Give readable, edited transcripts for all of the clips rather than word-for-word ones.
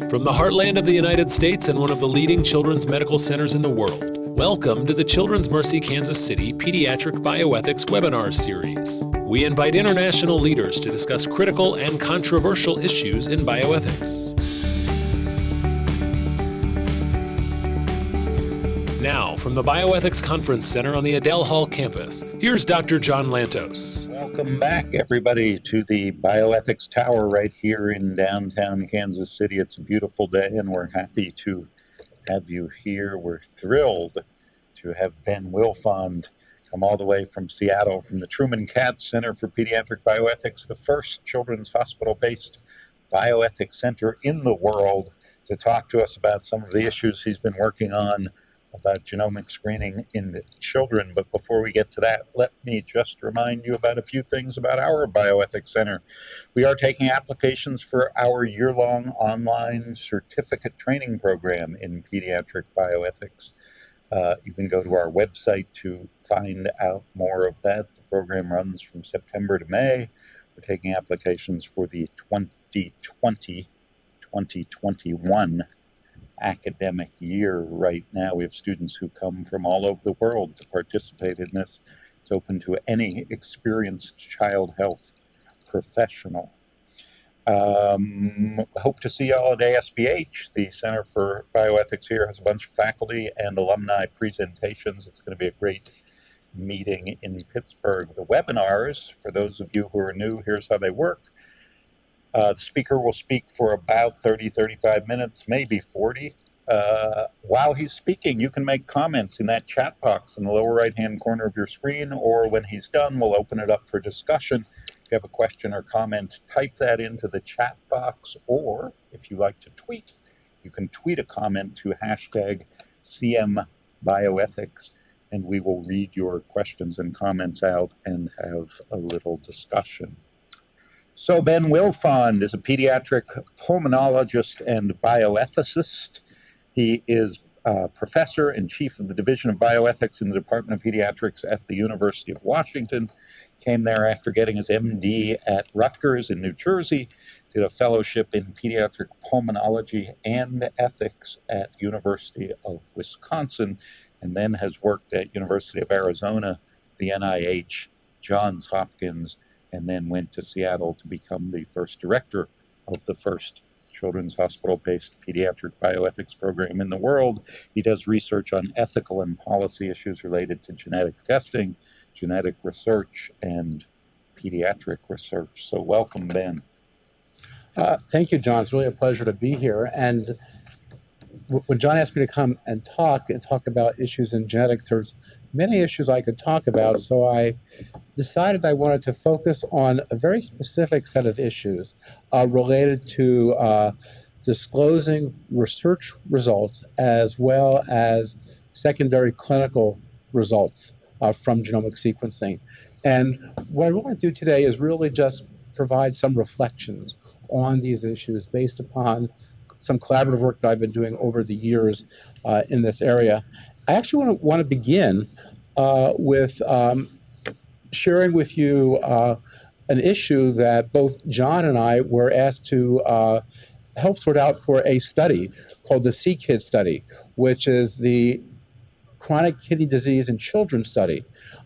From the heartland of the United States and one of the leading children's medical centers in the world, welcome to the Children's Mercy Kansas City Pediatric Bioethics webinar series. We invite international leaders to discuss critical and controversial issues in bioethics. Now, from the Bioethics Conference Center on the Adele Hall campus, here's Dr. John Lantos. Welcome back, everybody, to the Bioethics Tower right here in downtown Kansas City. It's a beautiful day, and we're happy to have you here. We're thrilled to have Ben Wilfond come all the way from Seattle, from the Truman Katz Center for Pediatric Bioethics, the first children's hospital-based bioethics center in the world, to talk to us about some of the issues he's been working on about genomic screening in children. But before we get to that, let me just remind you about a few things about our Bioethics Center. We are taking applications for our year-long online certificate training program in pediatric bioethics. You can go to our website to find out more of that. The program runs from September to May. We're taking applications for the 2020-2021 academic year right now. We have students who come from all over the world to participate in this. It's open to any experienced child health professional. Hope to see you all at ASBH. The Center for Bioethics here has a bunch of faculty and alumni presentations. It's going to be a great meeting in Pittsburgh. The webinars, for those of you who are new, here's how they work. The speaker will speak for about 30, 35 minutes, maybe 40. While he's speaking, you can make comments in that chat box in the lower right-hand corner of your screen, or when he's done, we'll open it up for discussion. If you have a question or comment, type that into the chat box, or if you like to tweet, you can tweet a comment to hashtag CMBioethics, and we will read your questions and comments out and have a little discussion. So Ben Wilfond is a pediatric pulmonologist and bioethicist. He is professor and chief of the Division of Bioethics in the Department of Pediatrics at the University of Washington. Came there after getting his MD at Rutgers in New Jersey, did a fellowship in pediatric pulmonology and ethics at University of Wisconsin, and then has worked at University of Arizona, the NIH, Johns Hopkins, and then went to Seattle to become the first director of the first children's hospital-based pediatric bioethics program in the world. He does research on ethical and policy issues related to genetic testing, genetic research, and pediatric research. So welcome, Ben. Thank you, John. It's really a pleasure to be here. And when John asked me to come and talk about issues in genetics, there's many issues I could talk about, so I decided I wanted to focus on a very specific set of issues related to disclosing research results as well as secondary clinical results from genomic sequencing. And what I want to do today is really just provide some reflections on these issues based upon some collaborative work that I've been doing over the years in this area. I actually want to begin with sharing with you an issue that both John and I were asked to help sort out for a study called the CKids study, which is the chronic kidney disease in children study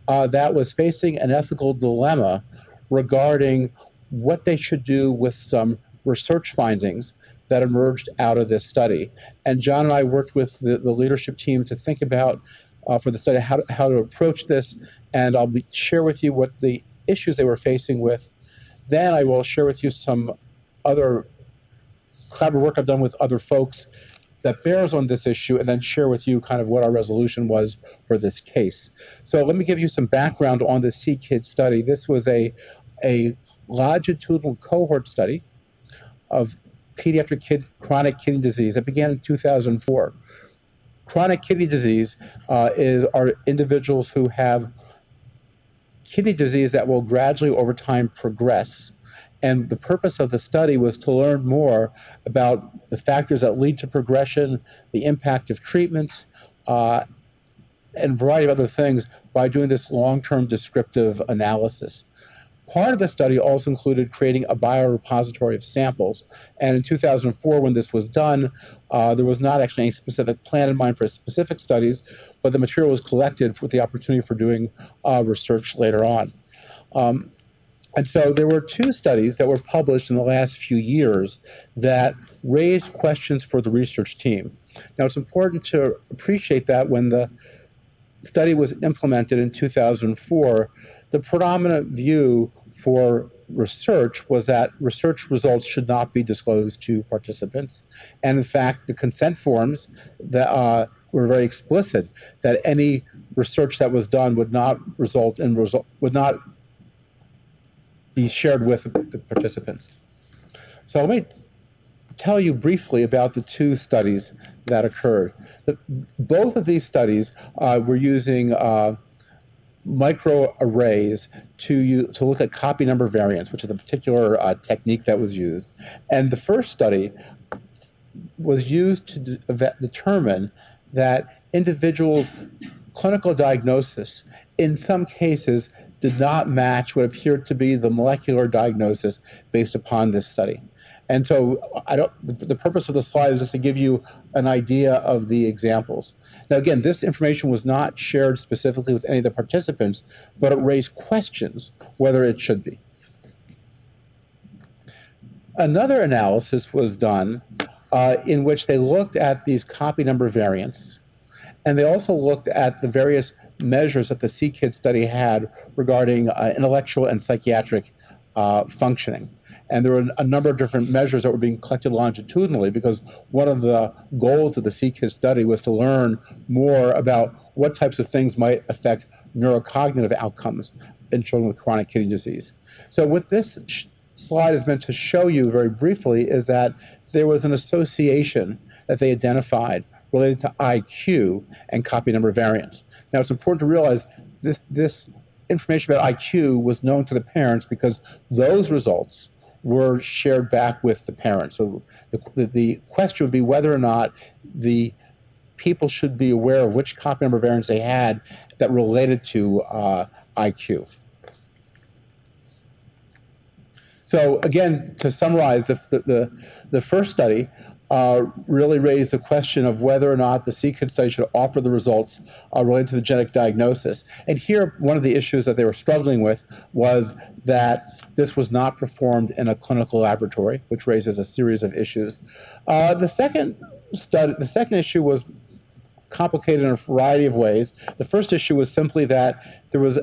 that was facing an ethical dilemma regarding what they should do with some research findings that emerged out of this study. And John and I worked with the leadership team to think about for the study how to approach this, and I'll share with you what the issues they were facing with. Then I will share with you some other collaborative work I've done with other folks that bears on this issue, and then share with you kind of what our resolution was for this case. So let me give you some background on the CKids study. This was a longitudinal cohort study of pediatric chronic kidney disease that began in 2004. Chronic kidney disease are individuals who have kidney disease that will gradually over time progress. And the purpose of the study was to learn more about the factors that lead to progression, the impact of treatments, and a variety of other things by doing this long-term descriptive analysis. Part of the study also included creating a biorepository of samples. And in 2004, when this was done, there was not actually any specific plan in mind for specific studies, but the material was collected with the opportunity for doing research later on. And so there were two studies that were published in the last few years that raised questions for the research team. Now, it's important to appreciate that when the study was implemented in 2004, the predominant view for research was that research results should not be disclosed to participants. And in fact, the consent forms that were very explicit that any research that was done would not would not be shared with the participants. So let me tell you briefly about the two studies that occurred. Both of these studies were using microarrays to look at copy number variants, which is a particular technique that was used. And the first study was used to determine that individuals' clinical diagnosis, in some cases, did not match what appeared to be the molecular diagnosis based upon this study. And so the purpose of the slide is just to give you an idea of the examples. Now, again, this information was not shared specifically with any of the participants, but it raised questions whether it should be. Another analysis was done in which they looked at these copy number variants, and they also looked at the various measures that the CKids study had regarding intellectual and psychiatric functioning. And there were a number of different measures that were being collected longitudinally, because one of the goals of the CKids study was to learn more about what types of things might affect neurocognitive outcomes in children with chronic kidney disease. So what this slide is meant to show you very briefly is that there was an association that they identified related to IQ and copy number variants. Now, it's important to realize this information about IQ was known to the parents because those results were shared back with the parents. So the question would be whether or not the people should be aware of which copy number variants they had that related to IQ. So again, to summarize, the first study really raised the question of whether or not the CKids study should offer the results related to the genetic diagnosis. And here, one of the issues that they were struggling with was that this was not performed in a clinical laboratory, which raises a series of issues. The second issue was complicated in a variety of ways. The first issue was simply that there was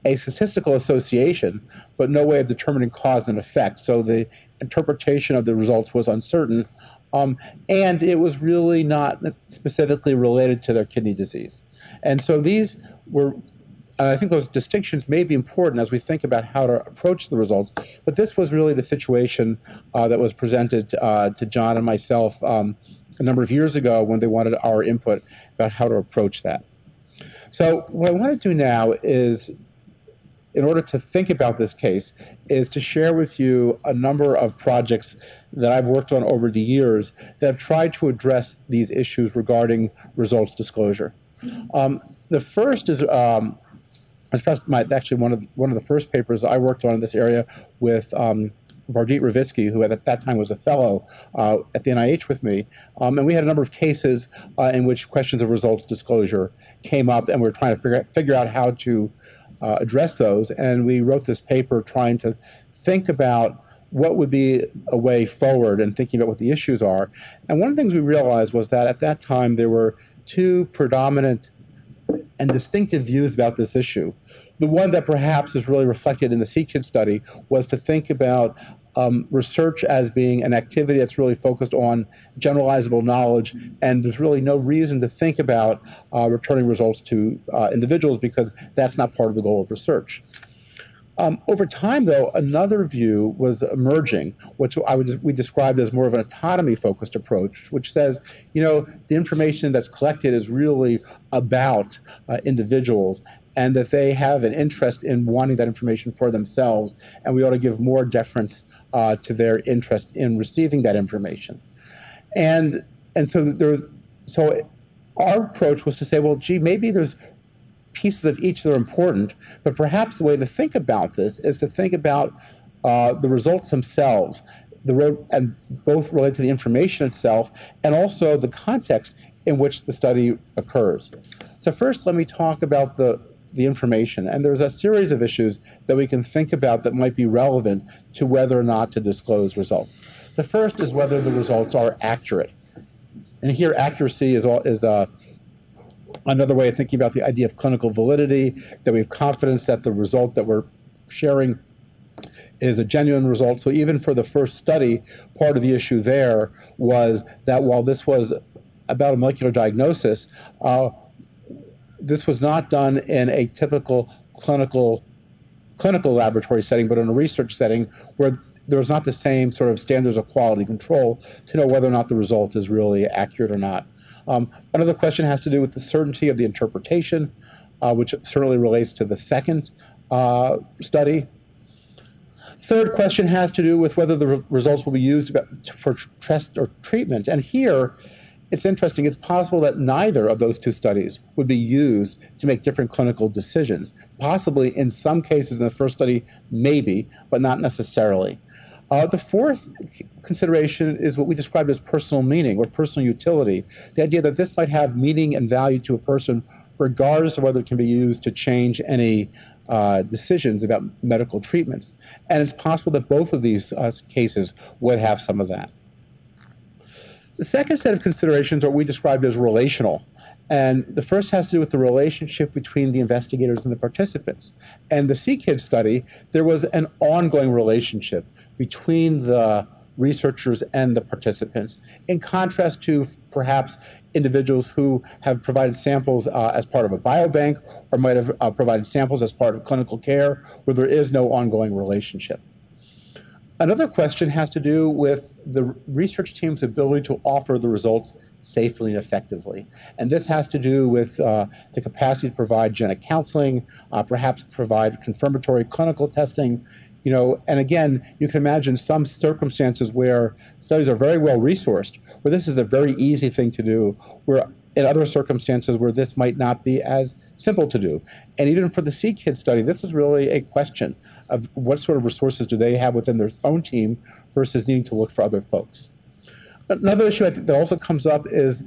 a statistical association, but no way of determining cause and effect. So the interpretation of the results was uncertain, and it was really not specifically related to their kidney disease. And so these were, I think those distinctions may be important as we think about how to approach the results, but this was really the situation that was presented to John and myself a number of years ago when they wanted our input about how to approach that. So what I want to do now is, in order to think about this case, is to share with you a number of projects that I've worked on over the years that have tried to address these issues regarding results disclosure. The first is actually one of the first papers I worked on in this area with Vardit Ravitsky, who at that time was a fellow at the NIH with me. And we had a number of cases in which questions of results disclosure came up, and we were trying to figure out how to address those. And we wrote this paper trying to think about what would be a way forward and thinking about what the issues are. And one of the things we realized was that at that time there were two predominant and distinctive views about this issue. The one that perhaps is really reflected in the CKids study was to think about research as being an activity that's really focused on generalizable knowledge, and there's really no reason to think about returning results to individuals because that's not part of the goal of research. Over time, though, another view was emerging, which we described as more of an autonomy-focused approach, which says, the information that's collected is really about individuals, and that they have an interest in wanting that information for themselves, and we ought to give more deference to their interest in receiving that information. And so our approach was to say, well, gee, maybe there's pieces of each that are important, but perhaps the way to think about this is to think about the results themselves, and both relate to the information itself and also the context in which the study occurs. So first, let me talk about the information. And there's a series of issues that we can think about that might be relevant to whether or not to disclose results. The first is whether the results are accurate. And here, accuracy is another way of thinking about the idea of clinical validity, that we have confidence that the result that we're sharing is a genuine result. So even for the first study, part of the issue there was that while this was about a molecular diagnosis, this was not done in a typical clinical laboratory setting, but in a research setting where there was not the same sort of standards of quality control to know whether or not the result is really accurate or not. Another question has to do with the certainty of the interpretation, which certainly relates to the second study. Third question has to do with whether the results will be used for test or treatment. And here, it's interesting. It's possible that neither of those two studies would be used to make different clinical decisions. Possibly in some cases in the first study, maybe, but not necessarily. The fourth consideration is what we described as personal meaning or personal utility, the idea that this might have meaning and value to a person regardless of whether it can be used to change any decisions about medical treatments. And it's possible that both of these cases would have some of that. The second set of considerations are what we described as relational. And the first has to do with the relationship between the investigators and the participants. And the CKids study, there was an ongoing relationship between the researchers and the participants, in contrast to perhaps individuals who have provided samples as part of a biobank or might have provided samples as part of clinical care where there is no ongoing relationship. Another question has to do with the research team's ability to offer the results safely and effectively. And this has to do with the capacity to provide genetic counseling, perhaps provide confirmatory clinical testing, and again, you can imagine some circumstances where studies are very well resourced, where this is a very easy thing to do, where in other circumstances where this might not be as simple to do. And even for the CKids study, this is really a question of what sort of resources do they have within their own team versus needing to look for other folks. Another issue I think that also comes up is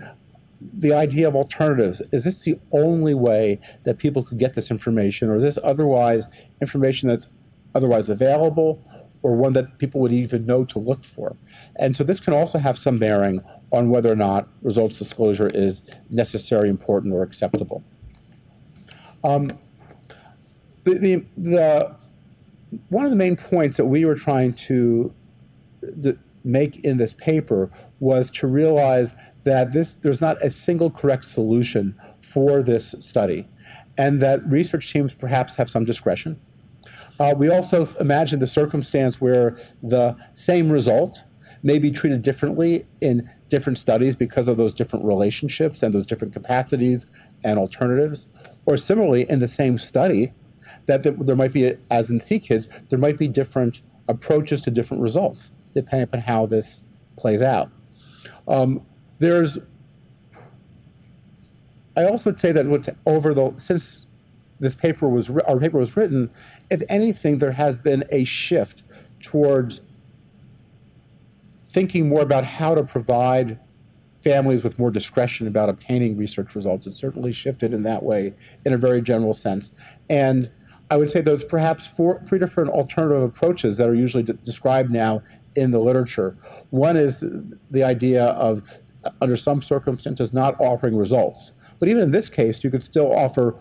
the idea of alternatives. Is this the only way that people could get this information, or is this otherwise information that's otherwise available, or one that people would even know to look for? And so this can also have some bearing on whether or not results disclosure is necessary, important, or acceptable. One of the main points that we were trying to make in this paper was to realize that there's not a single correct solution for this study, and that research teams perhaps have some discretion. We also imagine the circumstance where the same result may be treated differently in different studies because of those different relationships and those different capacities and alternatives. Or similarly, in the same study, that there might be, as in CKids, there might be different approaches to different results, depending upon how this plays out. I also would say that since our paper was written, if anything, there has been a shift towards thinking more about how to provide families with more discretion about obtaining research results. It certainly shifted in that way in a very general sense. And I would say there's perhaps three different alternative approaches that are usually described now in the literature. One is the idea of, under some circumstances, not offering results. But even in this case, you could still offer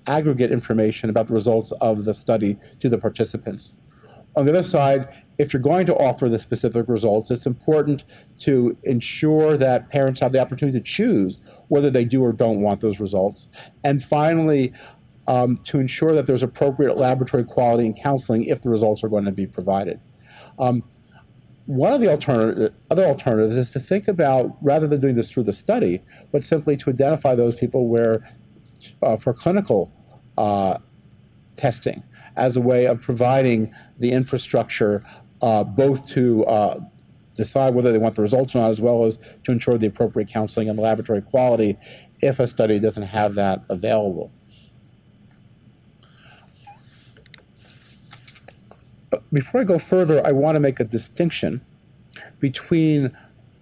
aggregate information about the results of the study to the participants. On the other side, if you're going to offer the specific results, it's important to ensure that parents have the opportunity to choose whether they do or don't want those results. And finally, to ensure that there's appropriate laboratory quality and counseling if the results are going to be provided. One of the other alternatives is to think about, rather than doing this through the study, but simply to identify those people where, for clinical testing, as a way of providing the infrastructure both to decide whether they want the results or not, as well as to ensure the appropriate counseling and laboratory quality if a study doesn't have that available. before I go further, I want to make a distinction between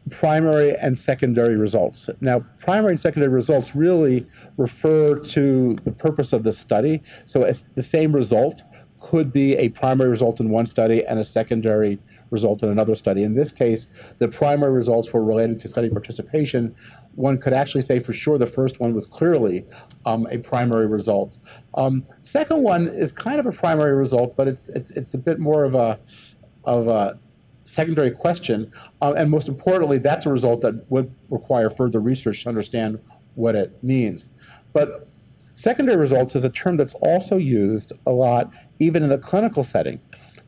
primary and secondary results. Now, primary and secondary results really refer to the purpose of the study. So the same result could be a primary result in one study and a secondary result in another study. In this case, the primary results were related to study participation. One could actually say for sure the first one was clearly a primary result. Second one is kind of a primary result, but it's a bit more of a secondary question, and most importantly, that's a result that would require further research to understand what it means. But secondary results is a term that's also used a lot, even in the clinical setting,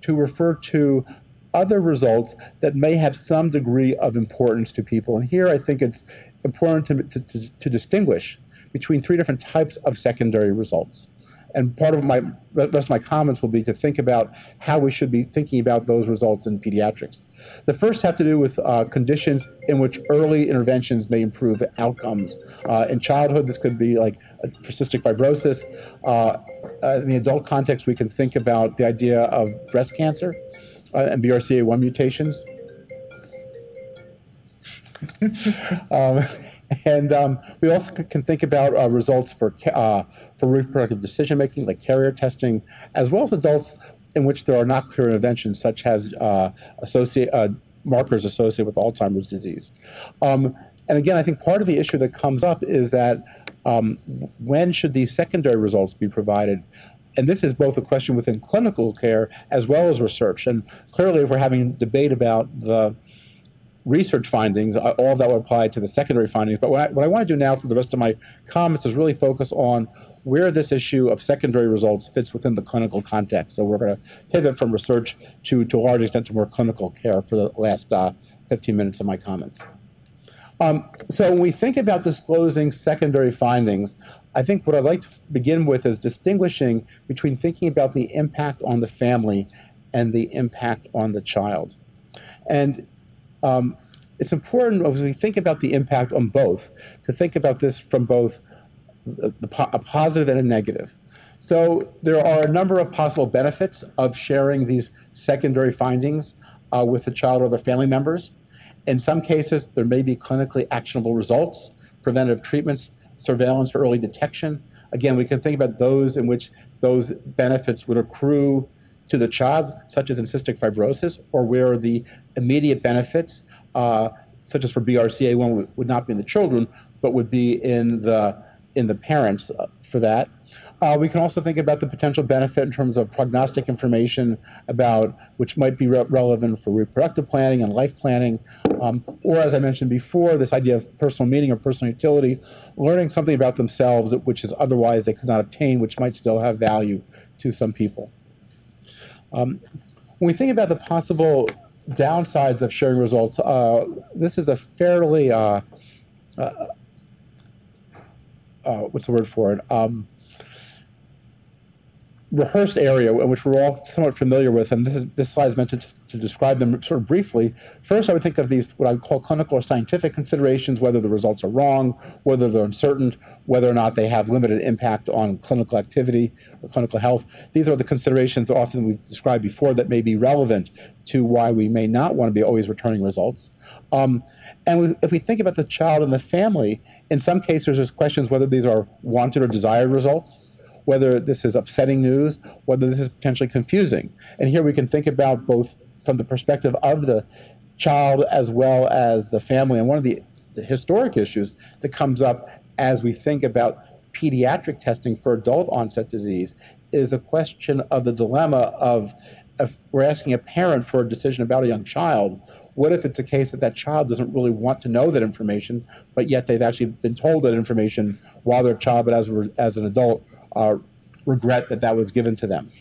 to refer to other results that may have some degree of importance to people. And here I think it's important to distinguish between three different types of secondary results. And part of the rest of my comments will be to think about how we should be thinking about those results in pediatrics. The first have to do with conditions in which early interventions may improve outcomes. In childhood, this could be like for cystic fibrosis. In the adult context, we can think about the idea of breast cancer and BRCA1 mutations. We also can think about results for reproductive decision-making, like carrier testing, as well as adults in which there are not clear interventions, such as markers associated with Alzheimer's disease. And again, I think part of the issue that comes up is that when should these secondary results be provided? And this is both a question within clinical care as well as research. And clearly, if we're having debate about the research findings, all of that would apply to the secondary findings. But what I want to do now for the rest of my comments is really focus on where this issue of secondary results fits within the clinical context. So we're going to pivot from research to a large extent to more clinical care for the last 15 minutes of my comments. So when we think about disclosing secondary findings, I think what I'd like to begin with is distinguishing between thinking about the impact on the family and the impact on the child. And it's important as we think about the impact on both to think about this from both a positive and a negative. So there are a number of possible benefits of sharing these secondary findings with the child or their family members. In some cases, there may be clinically actionable results, preventive treatments, surveillance for early detection. Again, we can think about those in which those benefits would accrue to the child, such as in cystic fibrosis, or where the immediate benefits, such as for BRCA1, would not be in the children, but would be in the parents for that. We can also think about the potential benefit in terms of prognostic information about which might be relevant for reproductive planning and life planning, or as I mentioned before, this idea of personal meaning or personal utility, learning something about themselves which is otherwise they could not obtain, which might still have value to some people. When we think about the possible downsides of sharing results, this is a fairly, what's the word for it? Rehearsed area in which we're all somewhat familiar with, and this slide is meant to describe them sort of briefly. First, I would think of these, what I would call clinical or scientific considerations, whether the results are wrong, whether they're uncertain, whether or not they have limited impact on clinical activity or clinical health. These are the considerations that often we've described before that may be relevant to why we may not want to be always returning results. If we think about the child and the family, in some cases there's questions whether these are wanted or desired results, whether this is upsetting news, whether this is potentially confusing. And here we can think about both from the perspective of the child as well as the family. And one of the historic issues that comes up as we think about pediatric testing for adult onset disease is a question of the dilemma of if we're asking a parent for a decision about a young child, what if it's a case that child doesn't really want to know that information, but yet they've actually been told that information while they're a child, but as an adult, regret that was given to them.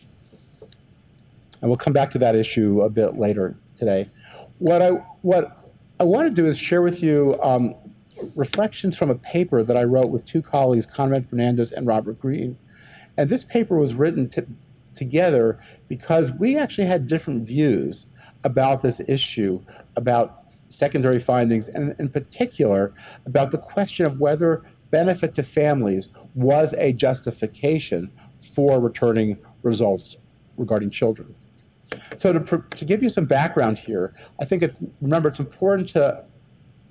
And we'll come back to that issue a bit later today. What I want to do is share with you reflections from a paper that I wrote with two colleagues, Conrad Fernandez and Robert Green. And this paper was written together because we actually had different views about this issue, about secondary findings, and in particular, about the question of whether benefit to families was a justification for returning results regarding children. So to give you some background here, I think remember it's important to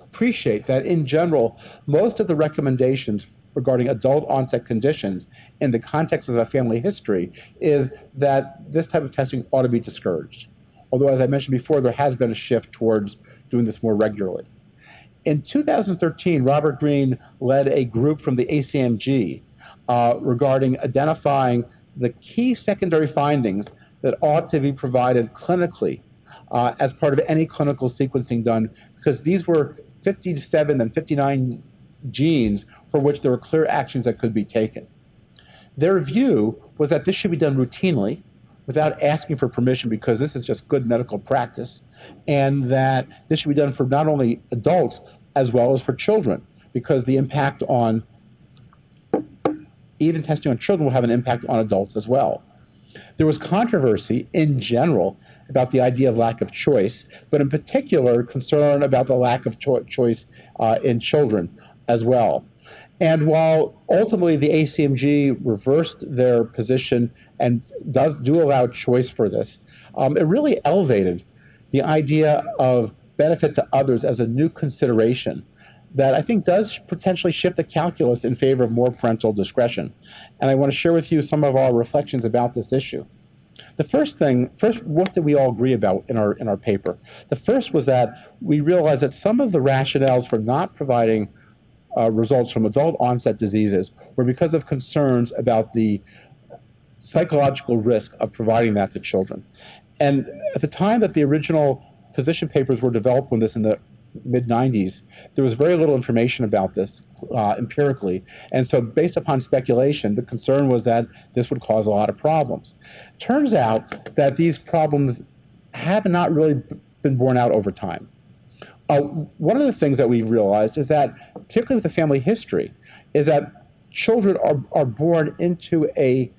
appreciate that in general, most of the recommendations regarding adult onset conditions in the context of a family history is that this type of testing ought to be discouraged. Although, as I mentioned before, there has been a shift towards doing this more regularly. In 2013, Robert Greene led a group from the ACMG regarding identifying the key secondary findings that ought to be provided clinically as part of any clinical sequencing done, because these were 57 and 59 genes for which there were clear actions that could be taken. Their view was that this should be done routinely without asking for permission, because this is just good medical practice, and that this should be done for not only adults as well as for children, because the impact on, even testing on children will have an impact on adults as well. There was controversy in general about the idea of lack of choice, but in particular concern about the lack of choice in children as well. And while ultimately the ACMG reversed their position and do allow choice for this, it really elevated the idea of benefit to others as a new consideration that I think does potentially shift the calculus in favor of more parental discretion. And I want to share with you some of our reflections about this issue. The first, what did we all agree about in our paper? The first was that we realized that some of the rationales for not providing results from adult onset diseases were because of concerns about the psychological risk of providing that to children. And at the time that the original position papers were developed on this in the mid-90s, there was very little information about this empirically. And so based upon speculation, the concern was that this would cause a lot of problems. Turns out that these problems have not really been borne out over time. One of the things that we've realized is that, particularly with the family history, is that children are born into a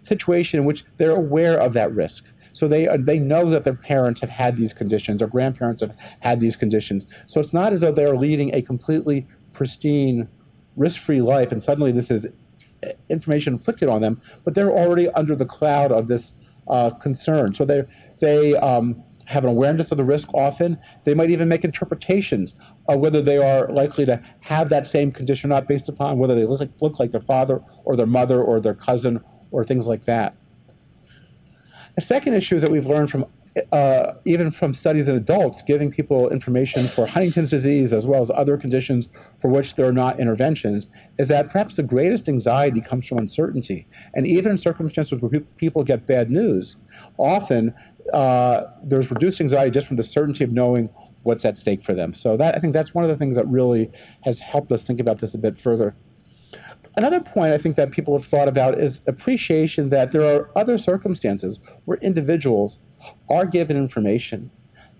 situation in which they're aware of that risk. So they know that their parents have had these conditions, or grandparents have had these conditions. So it's not as though they're leading a completely pristine, risk-free life, and suddenly this is information inflicted on them, but they're already under the cloud of this concern. So they have an awareness of the risk often. They might even make interpretations of whether they are likely to have that same condition or not, based upon whether they look like their father or their mother or their cousin or things like that. The second issue is that we've learned from even from studies in adults, giving people information for Huntington's disease as well as other conditions for which there are not interventions, is that perhaps the greatest anxiety comes from uncertainty. And even in circumstances where people get bad news, often there's reduced anxiety just from the certainty of knowing what's at stake for them. So I think that's one of the things that really has helped us think about this a bit further. Another point I think that people have thought about is appreciation that there are other circumstances where individuals are given information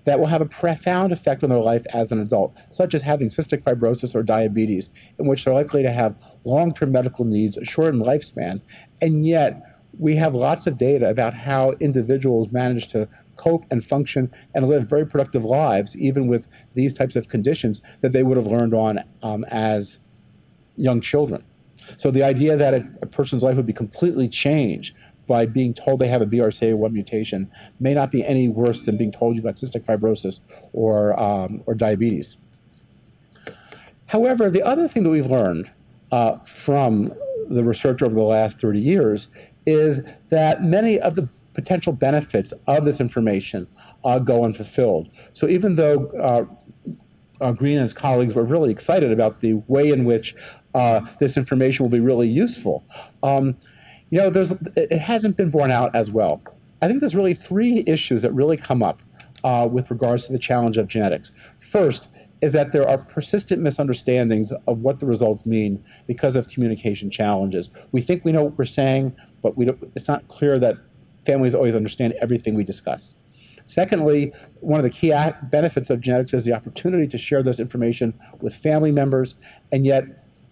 that will have a profound effect on their life as an adult, such as having cystic fibrosis or diabetes, in which they're likely to have long-term medical needs, a shortened lifespan, and yet we have lots of data about how individuals manage to cope and function and live very productive lives, even with these types of conditions that they would have learned on as young children. So the idea that a person's life would be completely changed by being told they have a BRCA1 mutation may not be any worse than being told you've got cystic fibrosis or diabetes. However, the other thing that we've learned from the research over the last 30 years is that many of the potential benefits of this information go unfulfilled. So even though Greene and his colleagues were really excited about the way in which this information will be really useful, it hasn't been borne out as well. I think there's really three issues that really come up with regards to the challenge of genetics. First is that there are persistent misunderstandings of what the results mean because of communication challenges. We think we know what we're saying, but it's not clear that families always understand everything we discuss. Secondly, one of the key benefits of genetics is the opportunity to share this information with family members, and yet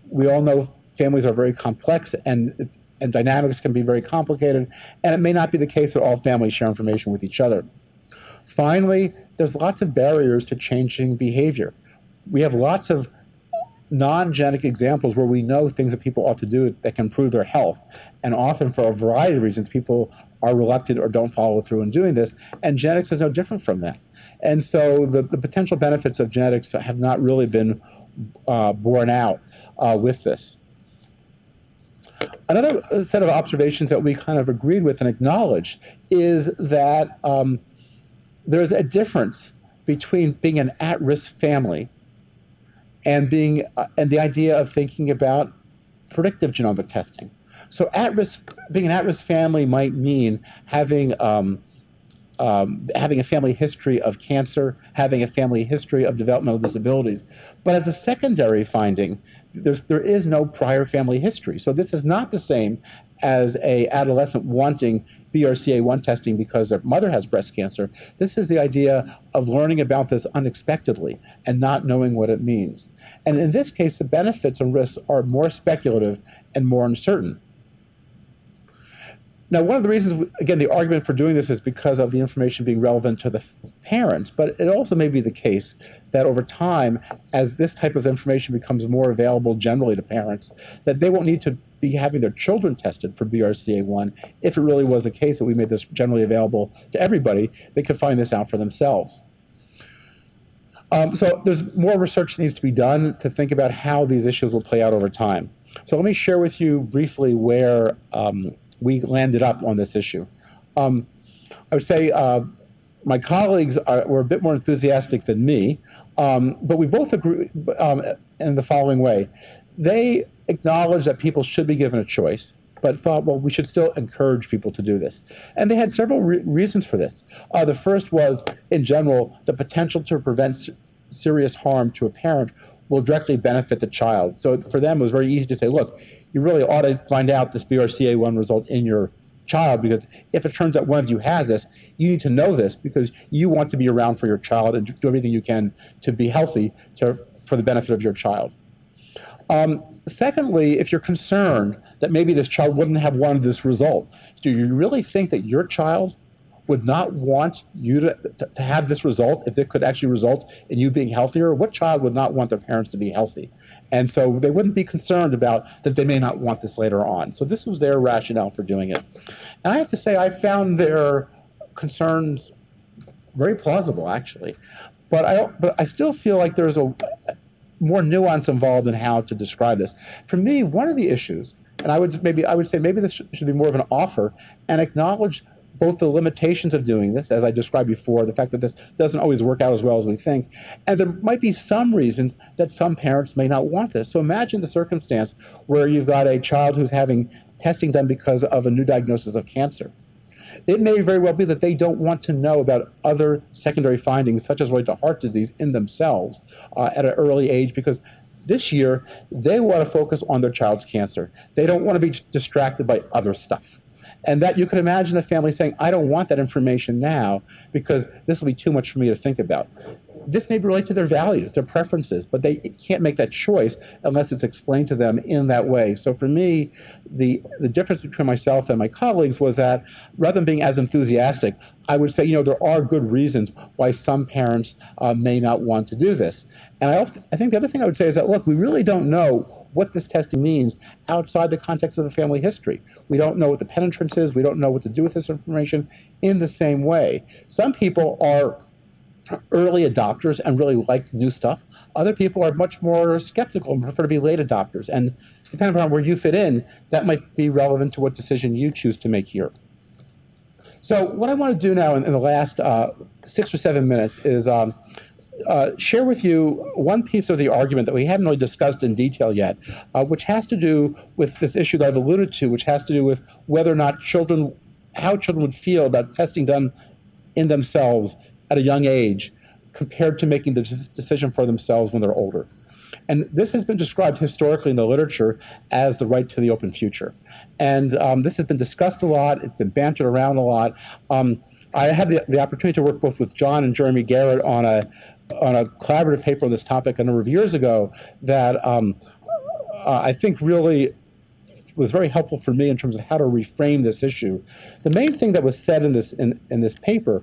we all know families are very complex and dynamics can be very complicated, and it may not be the case that all families share information with each other. Finally, there's lots of barriers to changing behavior. We have lots of non-genetic examples where we know things that people ought to do that can improve their health, and often for a variety of reasons people are reluctant or don't follow through in doing this, and genetics is no different from that. And so the potential benefits of genetics have not really been borne out with this. Another set of observations that we kind of agreed with and acknowledged is that there's a difference between being an at-risk family and being and the idea of thinking about predictive genomic testing. So being an at-risk family might mean having a family history of cancer, having a family history of developmental disabilities. But as a secondary finding, there is no prior family history. So this is not the same as a adolescent wanting BRCA1 testing because their mother has breast cancer. This is the idea of learning about this unexpectedly and not knowing what it means. And in this case, the benefits and risks are more speculative and more uncertain. Now, one of the reasons, again, the argument for doing this is because of the information being relevant to the parents, but it also may be the case that over time, as this type of information becomes more available generally to parents, that they won't need to be having their children tested for BRCA1 if it really was the case that we made this generally available to everybody. They could find this out for themselves. So there's more research that needs to be done to think about how these issues will play out over time. So let me share with you briefly where we landed up on this issue. I would say my colleagues were a bit more enthusiastic than me, but we both agree in the following way. They acknowledged that people should be given a choice, but thought, well, we should still encourage people to do this. And they had several reasons for this. The first was, in general, the potential to prevent serious harm to a parent will directly benefit the child. So for them, it was very easy to say, look, you really ought to find out this BRCA1 result in your child, because if it turns out one of you has this, you need to know this because you want to be around for your child and do everything you can to be healthy for the benefit of your child. Secondly, if you're concerned that maybe this child wouldn't have wanted this result, do you really think that your child would not want you to have this result if it could actually result in you being healthier? What child would not want their parents to be healthy? And so they wouldn't be concerned about that they may not want this later on. So this was their rationale for doing it. And I have to say, I found their concerns very plausible, actually. But I still feel like there's a more nuance involved in how to describe this. For me, one of the issues, and I would say maybe this should be more of an offer and acknowledge both the limitations of doing this, as I described before, the fact that this doesn't always work out as well as we think, and there might be some reasons that some parents may not want this. So imagine the circumstance where you've got a child who's having testing done because of a new diagnosis of cancer. It may very well be that they don't want to know about other secondary findings, such as related to heart disease in themselves at an early age, because this year they want to focus on their child's cancer. They don't want to be distracted by other stuff. And that you could imagine a family saying, I don't want that information now because this will be too much for me to think about. This may relate to their values, their preferences, but they can't make that choice unless it's explained to them in that way. So for me, the difference between myself and my colleagues was that rather than being as enthusiastic, I would say, there are good reasons why some parents may not want to do this. And I think the other thing I would say is that, look, we really don't know what this testing means outside the context of the family history. We don't know what the penetrance is. We don't know what to do with this information in the same way. Some people are early adopters and really like new stuff. Other people are much more skeptical and prefer to be late adopters. And depending on where you fit in, that might be relevant to what decision you choose to make here. So what I want to do now in the last 6 or 7 minutes is share with you one piece of the argument that we haven't really discussed in detail yet, which has to do with this issue that I've alluded to, which has to do with whether or not how children would feel about testing done in themselves at a young age compared to making the decision for themselves when they're older. And this has been described historically in the literature as the right to the open future. And this has been discussed a lot. It's been bantered around a lot. I had the opportunity to work both with John and Jeremy Garrett on a collaborative paper on this topic a number of years ago that I think really was very helpful for me in terms of how to reframe this issue. The main thing that was said in this paper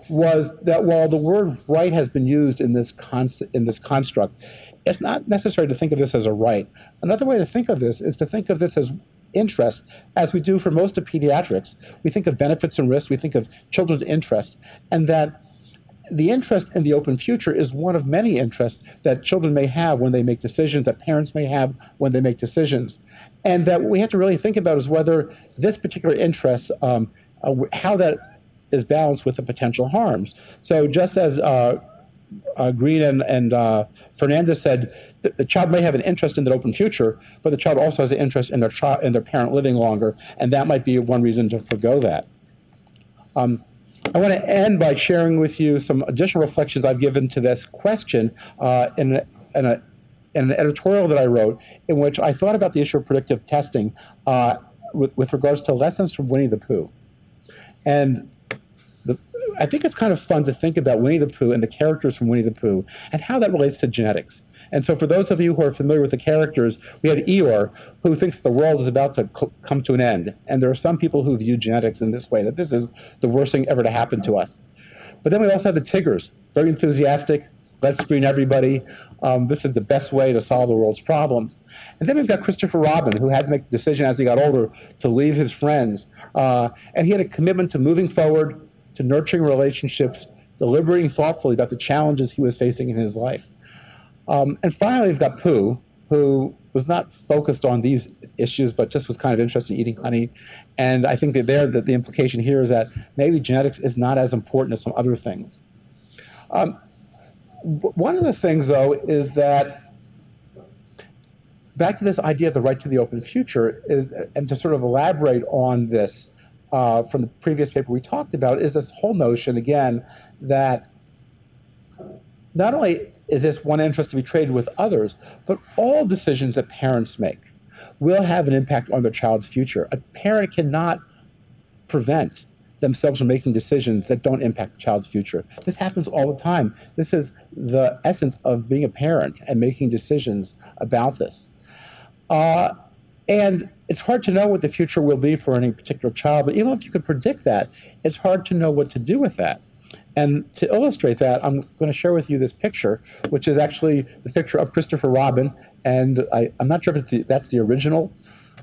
was that while the word right has been used in this construct, it's not necessary to think of this as a right. Another way to think of this is to think of this as interest, as we do for most of pediatrics. We think of benefits and risks, we think of children's interest, and that the interest in the open future is one of many interests that children may have when they make decisions, that parents may have when they make decisions. And that what we have to really think about is whether this particular interest, how that is balanced with the potential harms. So just as Green and Fernandez said, the child may have an interest in the open future, but the child also has an interest in their parent living longer, and that might be one reason to forgo that. I want to end by sharing with you some additional reflections I've given to this question in an editorial that I wrote, in which I thought about the issue of predictive testing with regards to lessons from Winnie the Pooh. And I think it's kind of fun to think about Winnie the Pooh and the characters from Winnie the Pooh and how that relates to genetics. And so for those of you who are familiar with the characters, we have Eeyore, who thinks the world is about to come to an end. And there are some people who view genetics in this way, that this is the worst thing ever to happen to us. But then we also have the Tiggers, very enthusiastic, let's screen everybody. This is the best way to solve the world's problems. And then we've got Christopher Robin, who had to make the decision as he got older to leave his friends. And he had a commitment to moving forward, to nurturing relationships, deliberating thoughtfully about the challenges he was facing in his life. And finally, we've got Pooh, who was not focused on these issues, but just was kind of interested in eating honey. And I think that the implication here is that maybe genetics is not as important as some other things. One of the things, though, is that back to this idea of the right to the open future, and to sort of elaborate on this from the previous paper we talked about, is this whole notion, again, that not only is this one interest to be traded with others, but all decisions that parents make will have an impact on their child's future. A parent cannot prevent themselves from making decisions that don't impact the child's future. This happens all the time. This is the essence of being a parent and making decisions about this. And it's hard to know what the future will be for any particular child, but even if you could predict that, it's hard to know what to do with that. And to illustrate that, I'm going to share with you this picture, which is actually the picture of Christopher Robin. And I'm not sure if that's the original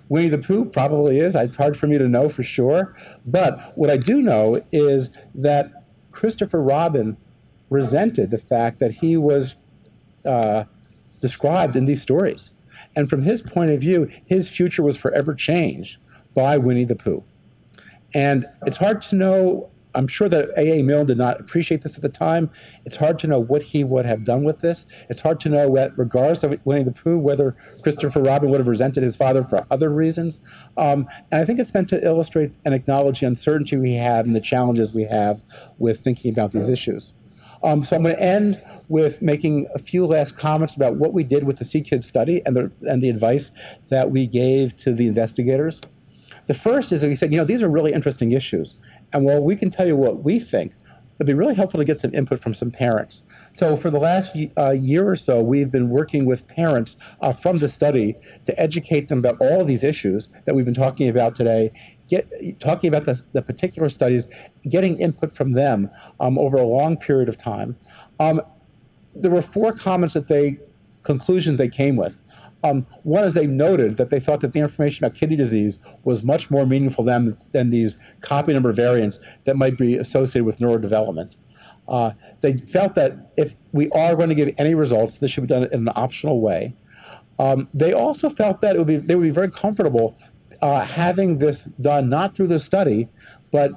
Winnie the Pooh. Probably is. It's hard for me to know for sure. But what I do know is that Christopher Robin resented the fact that he was described in these stories. And from his point of view, his future was forever changed by Winnie the Pooh. And it's hard to know. I'm sure that A.A. Milne did not appreciate this at the time. It's hard to know what he would have done with this. It's hard to know, regardless of Winnie the Pooh, whether Christopher Robin would have resented his father for other reasons. And I think it's meant to illustrate and acknowledge the uncertainty we have and the challenges we have with thinking about these issues. So I'm going to end with making a few last comments about what we did with the CKids study and the advice that we gave to the investigators. The first is that we said, these are really interesting issues. And while we can tell you what we think, it'd be really helpful to get some input from some parents. So for the last year or so, we've been working with parents from the study to educate them about all of these issues that we've been talking about today, talking about the particular studies, getting input from them over a long period of time. There were 4 conclusions they came with. One is they noted that they thought that the information about kidney disease was much more meaningful than these copy number variants that might be associated with neurodevelopment. They felt that if we are going to give any results, this should be done in an optional way. They also felt that they would be very comfortable having this done not through the study, but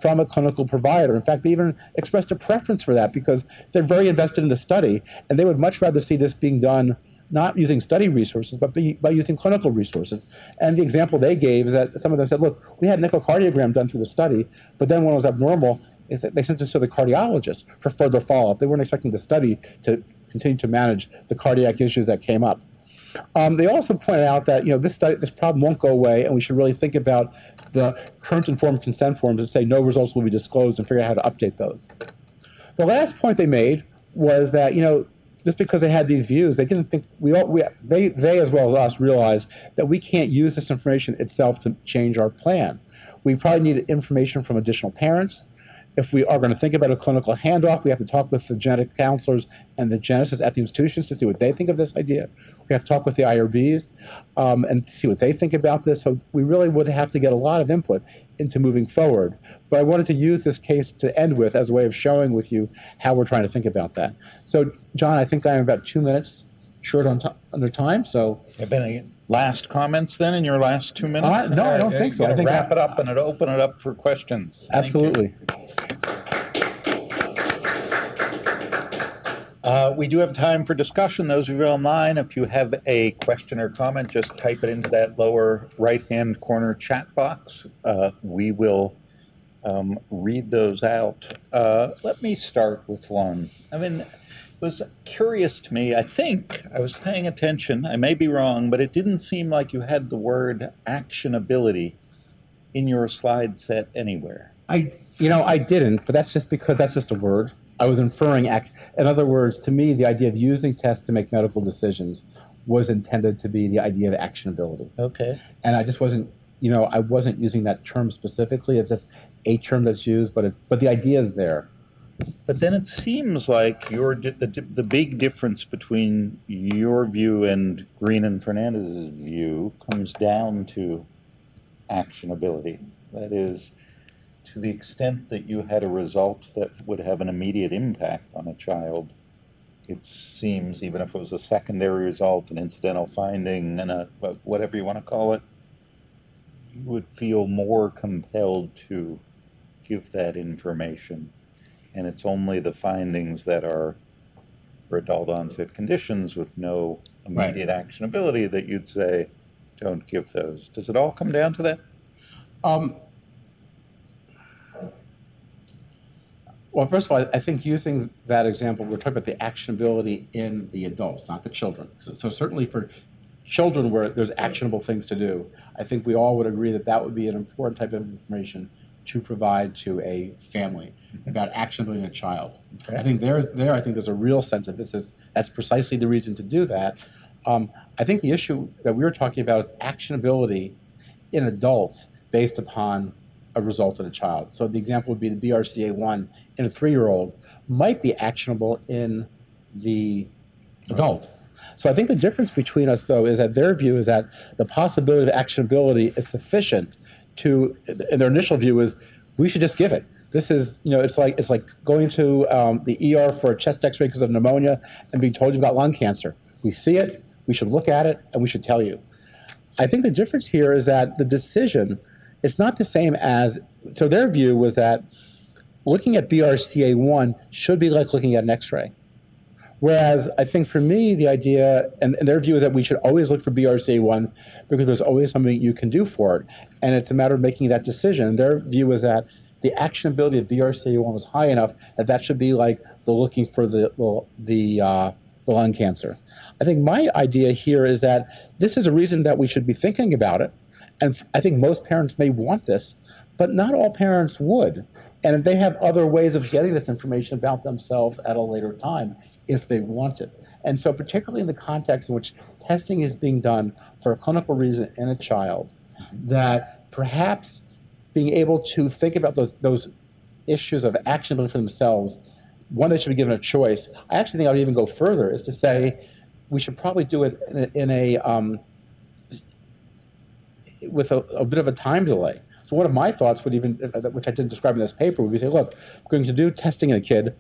from a clinical provider. In fact, they even expressed a preference for that because they're very invested in the study, and they would much rather see this being done not using study resources, but by using clinical resources. And the example they gave is that some of them said, look, we had an echocardiogram done through the study, but then when it was abnormal, they sent us to the cardiologist for further follow-up. They weren't expecting the study to continue to manage the cardiac issues that came up. They also pointed out that this problem won't go away, and we should really think about the current informed consent forms and say no results will be disclosed and figure out how to update those. The last point they made was that just because they had these views, they didn't think they as well as us realized that we can't use this information itself to change our plan. We probably need information from additional parents, If we are going to think about a clinical handoff, we have to talk with the genetic counselors and the geneticists at the institutions to see what they think of this idea. We have to talk with the IRBs and see what they think about this. So we really would have to get a lot of input into moving forward. But I wanted to use this case to end with as a way of showing with you how we're trying to think about that. So, John, I think I'm about 2 minutes short on under time. So, Have any last comments then in your last 2 minutes? No, I don't think so. I think wrap it up and open it up for questions. Absolutely. We do have time for discussion. Those of you online, if you have a question or comment, just type it into that lower right-hand corner chat box. We will read those out. Let me start with one. I mean, it was curious to me. I think I was paying attention. I may be wrong, but it didn't seem like you had the word actionability in your slide set anywhere. I didn't, but that's just because that's just a word. I was inferring in other words, to me, the idea of using tests to make medical decisions was intended to be the idea of actionability. Okay. And I just wasn't, I wasn't using that term specifically. It's just a term that's used, but the idea is there. But then it seems like the big difference between your view and Green and Fernandez's view comes down to actionability. That is, to the extent that you had a result that would have an immediate impact on a child, it seems, even if it was a secondary result, an incidental finding, and whatever you want to call it, you would feel more compelled to give that information. And it's only the findings that are for adult onset conditions with no immediate actionability that you'd say, don't give those. Does it all come down to that? Well, first of all, I think using that example, we're talking about the actionability in the adults, not the children. So certainly for children where there's actionable things to do, I think we all would agree that that would be an important type of information to provide to a family about actionability in a child. Okay. I think I think there's a real sense that that's precisely the reason to do that. I think the issue that we were talking about is actionability in adults based upon a result in a child. So the example would be the BRCA1 in a 3-year-old might be actionable in the adult. So I think the difference between us, though, is that their view is that the possibility of actionability is sufficient to, and their initial view is, we should just give it. This is, it's like going to the ER for a chest X-ray because of pneumonia and being told you've got lung cancer. We see it, we should look at it, and we should tell you. I think the difference here is that the decision, it's not the same as, so their view was that looking at BRCA1 should be like looking at an X-ray. Whereas I think for me, the idea, and their view is that we should always look for BRCA1 because there's always something you can do for it. And it's a matter of making that decision. Their view is that the actionability of BRCA1 was high enough that should be like the looking for the lung cancer. I think my idea here is that this is a reason that we should be thinking about it. And I think most parents may want this, but not all parents would. And they have other ways of getting this information about themselves at a later time if they want it. And so particularly in the context in which testing is being done for a clinical reason in a child, that perhaps being able to think about those issues of actionability for themselves, one, they should be given a choice. I actually think I would even go further, is to say we should probably do it with a bit of a time delay. So one of my thoughts would even, which I didn't describe in this paper, would be say, look, we're going to do testing in a kid.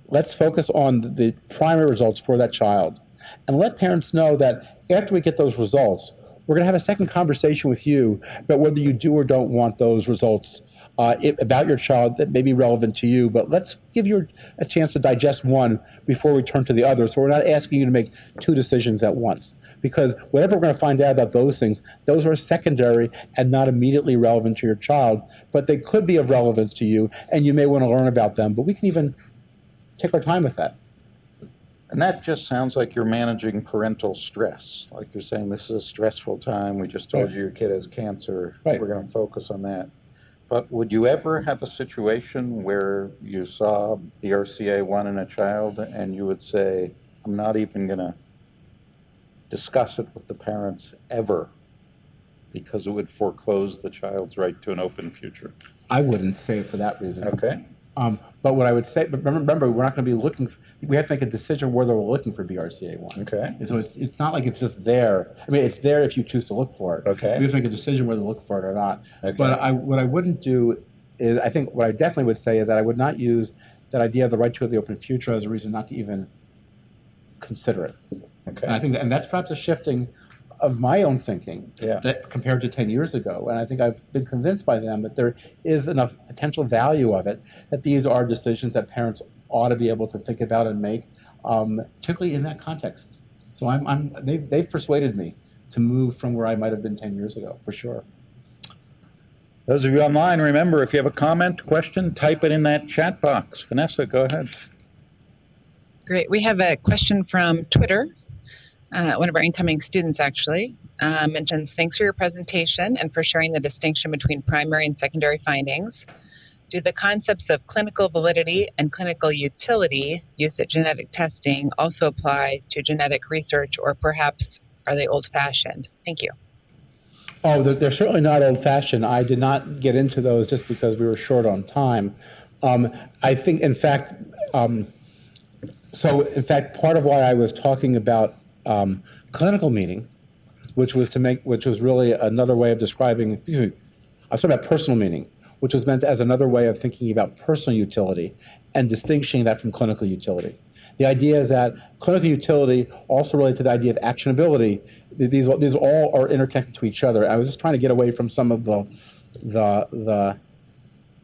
Let's focus on the primary results for that child. And let parents know that after we get those results, we're going to have a second conversation with you about whether you do or don't want those results about your child that may be relevant to you. But let's give you a chance to digest one before we turn to the other. So we're not asking you to make 2 decisions at once. Because whatever we're going to find out about those things, those are secondary and not immediately relevant to your child, but they could be of relevance to you, and you may want to learn about them. But we can even take our time with that. And that just sounds like you're managing parental stress. Like you're saying, this is a stressful time. We just told you your kid has cancer. Right. We're going to focus on that. But would you ever have a situation where you saw BRCA1 in a child and you would say, I'm not even going to discuss it with the parents ever because it would foreclose the child's right to an open future? I wouldn't say it for that reason. Okay. But what I would say, but remember, we're not going to be looking. We have to make a decision whether we're looking for BRCA1. Okay. And so it's not like it's just there. I mean, it's there if you choose to look for it. Okay. We have to make a decision whether to look for it or not. Okay. But what I wouldn't do is, I think what I definitely would say is that I would not use that idea of the right to the open future as a reason not to even consider it. Okay. And I think and that's perhaps a shifting of my own thinking that compared to 10 years ago. And I think I've been convinced by them that there is enough potential value of it, that these are decisions that parents ought to be able to think about and make, particularly in that context. So they've persuaded me to move from where I might have been 10 years ago, for sure. Those of you online, remember, if you have a comment, question, type it in that chat box. Vanessa, go ahead. Great. We have a question from Twitter. One of our incoming students actually mentions, thanks for your presentation and for sharing the distinction between primary and secondary findings. Do the concepts of clinical validity and clinical utility used at genetic testing also apply to genetic research, or perhaps are they old-fashioned? Thank you. Oh, they're certainly not old-fashioned. I did not get into those just because we were short on time. I think, in fact, part of why I was talking about clinical meaning, which was really another way of describing, I was talking about personal meaning, which was meant as another way of thinking about personal utility and distinguishing that from clinical utility. The idea is that clinical utility also relates to the idea of actionability. These all are interconnected to each other. I was just trying to get away from some of the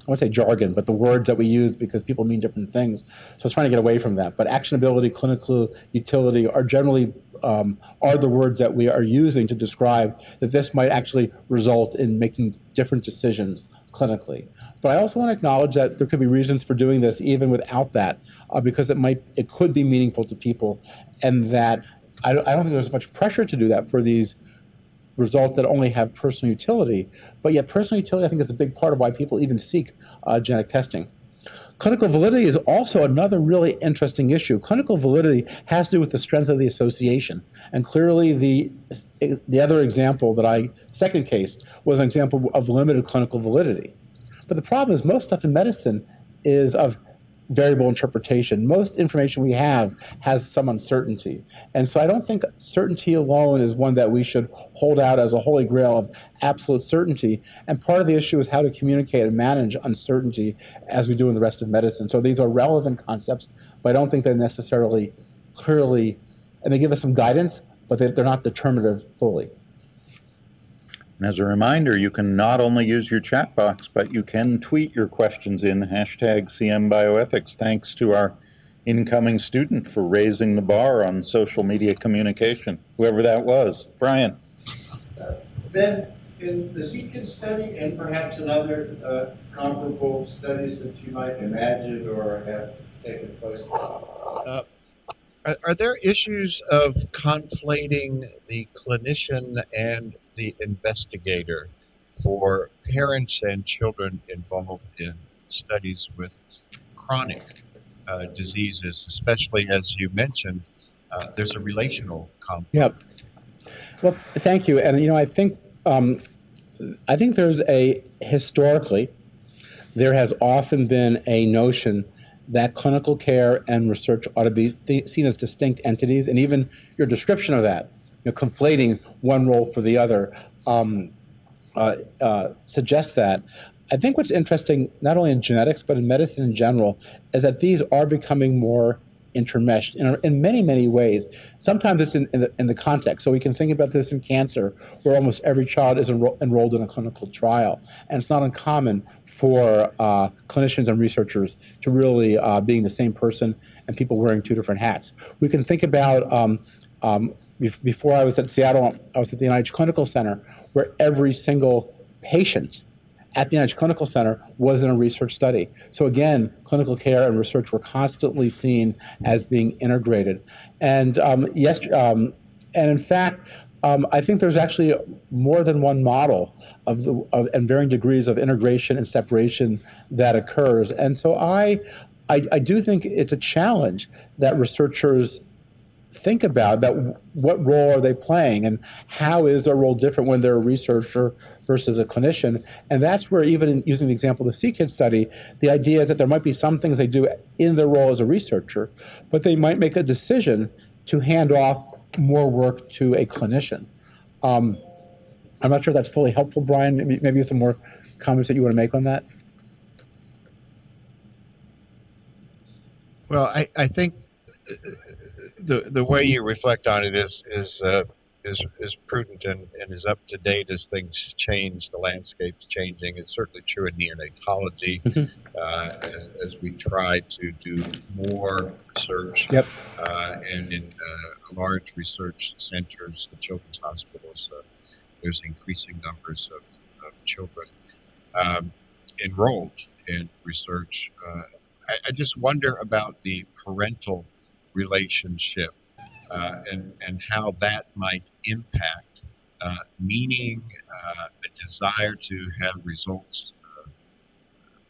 I won't say jargon, but the words that we use because people mean different things. So I was trying to get away from that. But actionability, clinical utility are generally are the words that we are using to describe that this might actually result in making different decisions clinically. But I also want to acknowledge that there could be reasons for doing this even without that, because it could be meaningful to people, and that I don't think there's much pressure to do that for these results that only have personal utility. But yet personal utility, I think, is a big part of why people even seek genetic testing. Clinical validity is also another really interesting issue. Clinical validity has to do with the strength of the association. And clearly the other example second case, was an example of limited clinical validity. But the problem is most stuff in medicine is of variable interpretation. Most information we have has some uncertainty. And so I don't think certainty alone is one that we should hold out as a holy grail of absolute certainty. And part of the issue is how to communicate and manage uncertainty as we do in the rest of medicine. So these are relevant concepts, but I don't think they're necessarily clearly, and they give us some guidance, but they're not determinative fully. And as a reminder, you can not only use your chat box, but you can tweet your questions in #CMBioethics. Thanks to our incoming student for raising the bar on social media communication, whoever that was. Brian. Ben, in the CKids study and perhaps in other comparable studies that you might imagine or have taken place, are there issues of conflating the clinician and the investigator for parents and children involved in studies with chronic diseases, especially as you mentioned, there's a relational component? Yep. Well, thank you. And I think historically, there has often been a notion that clinical care and research ought to be seen as distinct entities, and even your description of that, conflating one role for the other, suggests that. I think what's interesting, not only in genetics, but in medicine in general, is that these are becoming more intermeshed in many, many ways. Sometimes it's in the context. So we can think about this in cancer, where almost every child is enrolled in a clinical trial. And it's not uncommon for clinicians and researchers to really being the same person and people wearing two different hats. We can think about, before I was at Seattle, I was at the NIH Clinical Center, where every single patient at the NIH Clinical Center was in a research study. So again, clinical care and research were constantly seen as being integrated. And and in fact, I think there's actually more than one model and varying degrees of integration and separation that occurs. And so I do think it's a challenge that researchers think about what role are they playing, and how is their role different when they're a researcher versus a clinician. And that's where, even in using the example of the CKids study, the idea is that there might be some things they do in their role as a researcher, but they might make a decision to hand off more work to a clinician. I'm not sure if that's fully helpful, Brian. Maybe some more comments that you want to make on that? Well, I think the way you reflect on it is prudent and is up to date as things change. The landscape's changing. It's certainly true in neonatology as we try to do more research. Yep. And in large research centers, the children's hospitals, there's increasing numbers of children enrolled in research. I just wonder about the parental relationship and how that might impact meaning, a desire to have results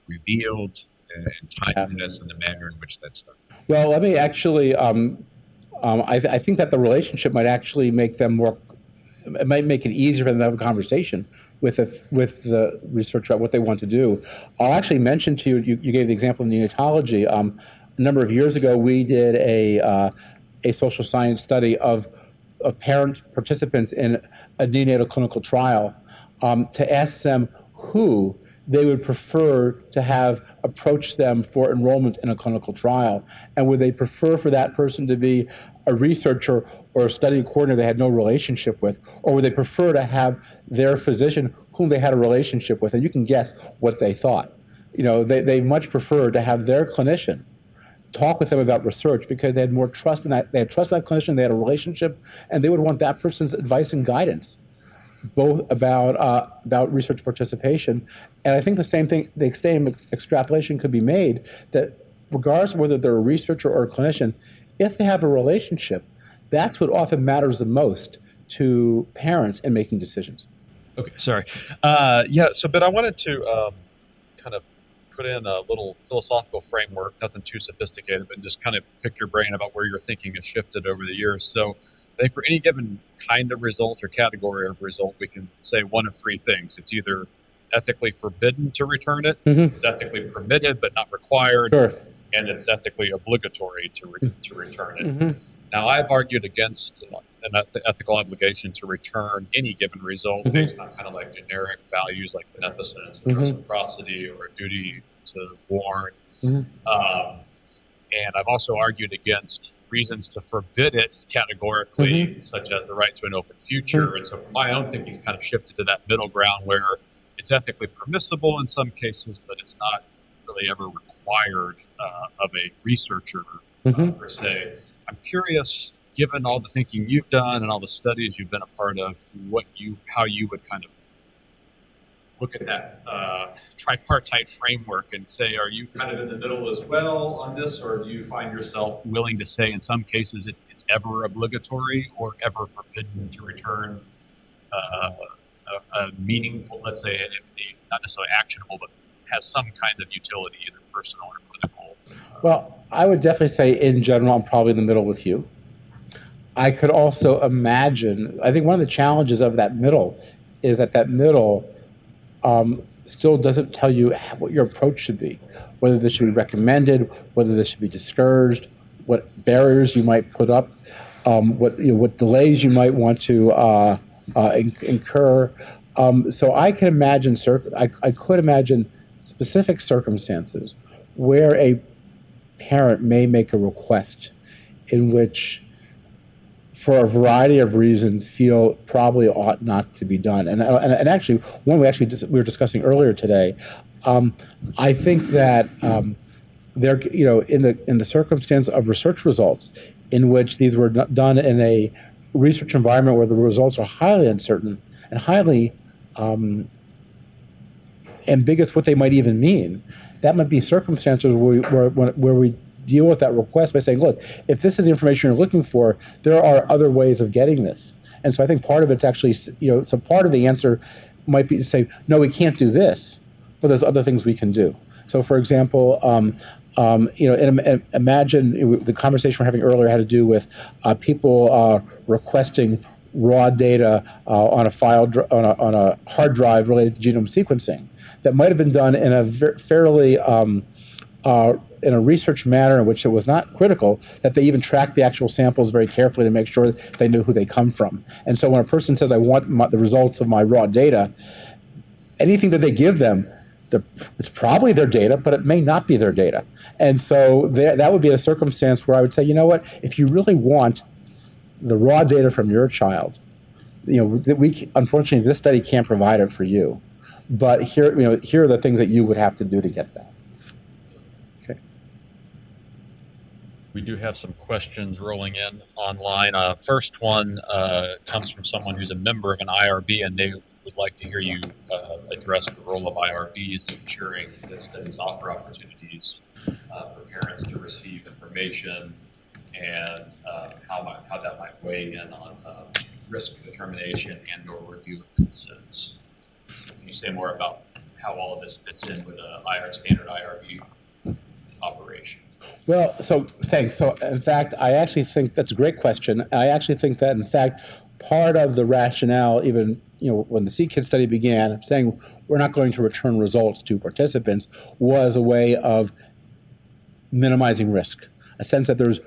revealed, and timeliness in the manner in which that's done. Well, let me actually, I think that the relationship might actually make them more, it might make it easier for them to have a conversation with the researcher about what they want to do. I'll actually mention to you, you gave the example of neonatology. A number of years ago, we did a social science study of parent participants in a neonatal clinical trial to ask them who they would prefer to have approach them for enrollment in a clinical trial. And would they prefer for that person to be a researcher or a study coordinator they had no relationship with, or would they prefer to have their physician whom they had a relationship with? And you can guess what they thought. You know, they much preferred to have their clinician talk with them about research because they had more trust in that. They had trust in that clinician, they had a relationship, and they would want that person's advice and guidance, both about research participation. And I think the same extrapolation could be made that regardless of whether they're a researcher or a clinician, if they have a relationship, that's what often matters the most to parents in making decisions. Okay, sorry. But I wanted to kind of put in a little philosophical framework, nothing too sophisticated, but just kind of pick your brain about where your thinking has shifted over the years. So I think for any given kind of result or category of result, we can say one of three things. It's either ethically forbidden to return it, it's ethically permitted but not required, and it's ethically obligatory to return it. Now, I've argued against an ethical obligation to return any given result based on kind of like generic values like beneficence, reciprocity, or a duty to warn. And I've also argued against reasons to forbid it categorically, such as the right to an open future. And so for my own thinking, it's kind of shifted to that middle ground where it's ethically permissible in some cases, but it's not really ever required of a researcher per se. I'm curious, given all the thinking you've done and all the studies you've been a part of, how you would kind of look at that tripartite framework and say, are you kind of in the middle as well on this, or do you find yourself willing to say in some cases it's ever obligatory or ever forbidden to return a meaningful, let's say, not necessarily actionable, but has some kind of utility, either personal or clinical? Well, I would definitely say in general, I'm probably in the middle with you. I could also imagine, I think one of the challenges of that middle is that middle still doesn't tell you what your approach should be, whether this should be recommended, whether this should be discouraged, what barriers you might put up, what delays you might want to incur. So I can imagine, I could imagine specific circumstances where a parent may make a request in which, for a variety of reasons, feel probably ought not to be done. And actually, one we were discussing earlier today, I think that there, in the circumstance of research results, in which these were done in a research environment where the results are highly uncertain and highly ambiguous what they might even mean, that might be circumstances where we deal with that request by saying, look, if this is the information you're looking for, there are other ways of getting this. And so I think part of it's actually, so part of the answer might be to say, no, we can't do this, but there's other things we can do. So for example, imagine the conversation we're having earlier had to do with people requesting raw data on a on a hard drive related to genome sequencing that might have been done in a fairly in a research manner in which it was not critical that they even track the actual samples very carefully to make sure they knew who they come from. And so when a person says, I want the results of my raw data, anything that they give them, it's probably their data, but it may not be their data. And so that would be a circumstance where I would say, you know what, if you really want the raw data from your child, unfortunately, this study can't provide it for you. But here are the things that you would have to do to get that. We do have some questions rolling in online. First one comes from someone who's a member of an IRB, and they would like to hear you address the role of IRBs in ensuring that studies offer opportunities for parents to receive information, and how that might weigh in on risk determination and or review of consents. So can you say more about how all of this fits in with a standard IRB operation? Well, so thanks. So in fact, I actually think that's a great question. I actually think that in fact, part of the rationale, even when the CKids study began, saying we're not going to return results to participants, was a way of minimizing risk, a sense that there's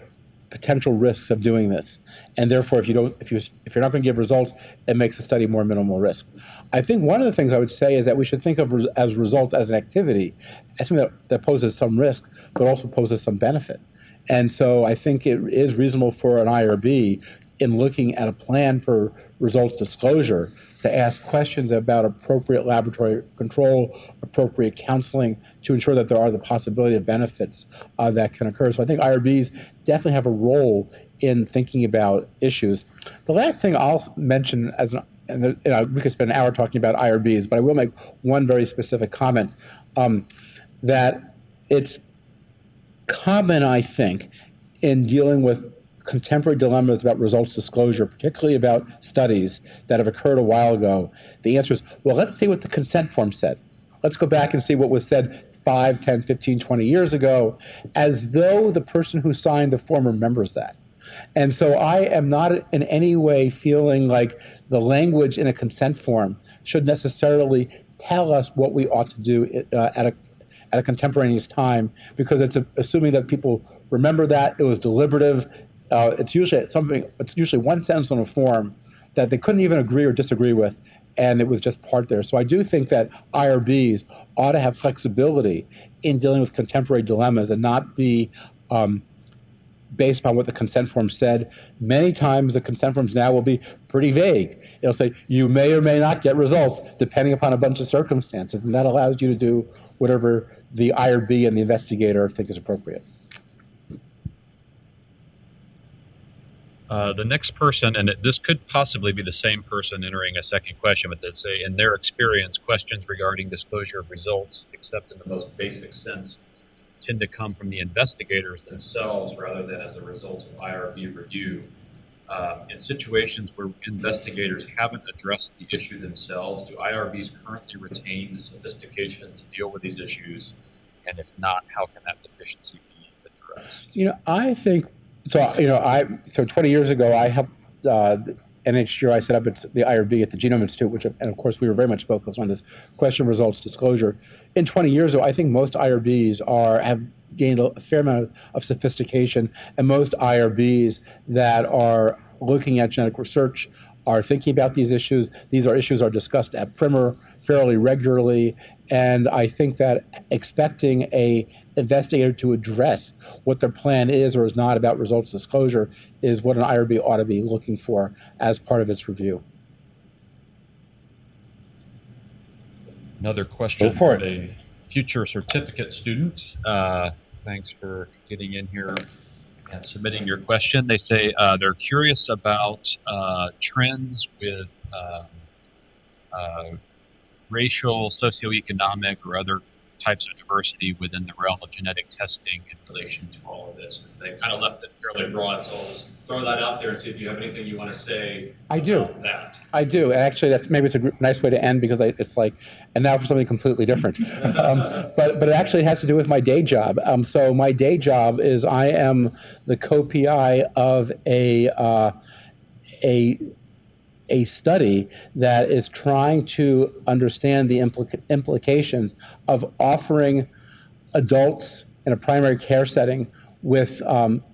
potential risks of doing this, and therefore, if you're not going to give results, it makes the study more minimal risk. I think one of the things I would say is that we should think of as results as an activity, as something that poses some risk, but also poses some benefit. And so I think it is reasonable for an IRB, in looking at a plan for results disclosure, to ask questions about appropriate laboratory control, appropriate counseling, to ensure that there are the possibility of benefits that can occur. So I think IRBs definitely have a role in thinking about issues. The last thing I'll mention, we could spend an hour talking about IRBs, but I will make one very specific comment, that it's common, I think, in dealing with contemporary dilemmas about results disclosure, particularly about studies that have occurred a while ago. The answer is, well, let's see what the consent form said. Let's go back and see what was said 5, 10, 15, 20 years ago, as though the person who signed the form remembers that. And so I am not in any way feeling like the language in a consent form should necessarily tell us what we ought to do at a contemporaneous time, because it's assuming that people remember that it was deliberative. It's usually one sentence on a form that they couldn't even agree or disagree with, and it was just part there. So I do think that IRBs ought to have flexibility in dealing with contemporary dilemmas and not be based upon what the consent form said. Many times the consent forms now will be pretty vague. It'll say you may or may not get results depending upon a bunch of circumstances, and that allows you to do whatever the IRB and the investigator think is appropriate. The next person, and this could possibly be the same person entering a second question, but they say, in their experience, questions regarding disclosure of results, except in the most basic sense, tend to come from the investigators themselves rather than as a result of IRB review. In situations where investigators haven't addressed the issue themselves, do IRBs currently retain the sophistication to deal with these issues? And if not, how can that deficiency be addressed? I think so. So 20 years ago, I helped NHGRI set up the IRB at the Genome Institute, and of course we were very much focused on this question of results disclosure. In 20 years ago, I think most IRBs have gained a fair amount of sophistication, and most IRBs that are looking at genetic research are thinking about these issues. These issues are discussed at primer fairly regularly, and I think that expecting a investigator to address what their plan is or is not about results disclosure is what an IRB ought to be looking for as part of its review. Another question from a future certificate student. Thanks for getting in here and submitting your question. They say they're curious about trends with racial, socioeconomic, or other types of diversity within the realm of genetic testing in relation to all of this. They kind of left it fairly broad, so I'll just throw that out there and see if you have anything you want to say about that. I do. Actually, it's a nice way to end, because it's like, and now for something completely different. But it actually has to do with my day job. So my day job is I am the co-PI of a a study that is trying to understand the implications of offering adults in a primary care setting with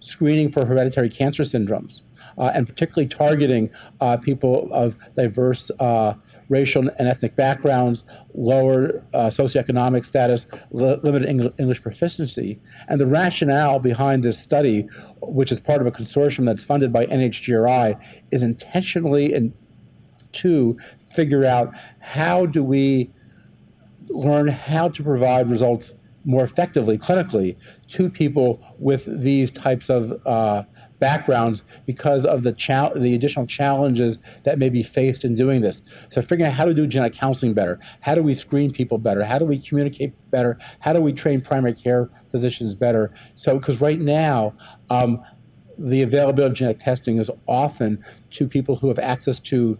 screening for hereditary cancer syndromes, and particularly targeting people of diverse racial and ethnic backgrounds, lower socioeconomic status, limited English proficiency. And the rationale behind this study, which is part of a consortium that's funded by NHGRI, is intentionally to figure out how do we learn how to provide results more effectively clinically to people with these types of backgrounds because of the additional challenges that may be faced in doing this. So figuring out how to do genetic counseling better, how do we screen people better, how do we communicate better, how do we train primary care physicians better. So because right now, the availability of genetic testing is often to people who have access to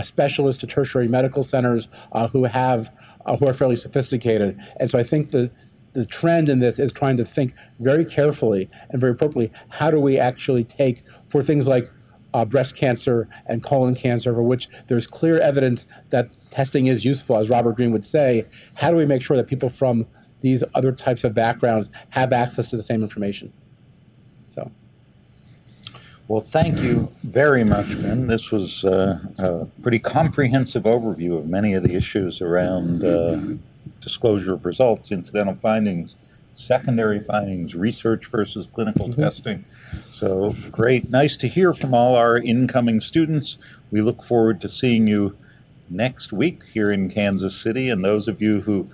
specialists, to tertiary medical centers, who are fairly sophisticated. And so I think the trend in this is trying to think very carefully and very appropriately, how do we actually take for things like breast cancer and colon cancer, for which there's clear evidence that testing is useful, as Robert Greene would say, how do we make sure that people from these other types of backgrounds have access to the same information? So. Well, thank you very much, Ben. This was a pretty comprehensive overview of many of the issues around disclosure of results, incidental findings, secondary findings, research versus clinical testing. So great. Nice to hear from all our incoming students. We look forward to seeing you next week here in Kansas City. And those of you who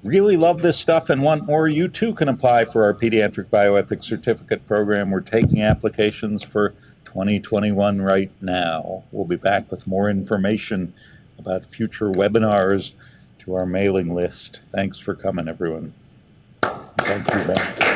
really love this stuff and want more, you too can apply for our Pediatric Bioethics Certificate Program. We're taking applications for 2021 right now. We'll be back with more information about future webinars to our mailing list. Thanks for coming, everyone. Thank you, Ben.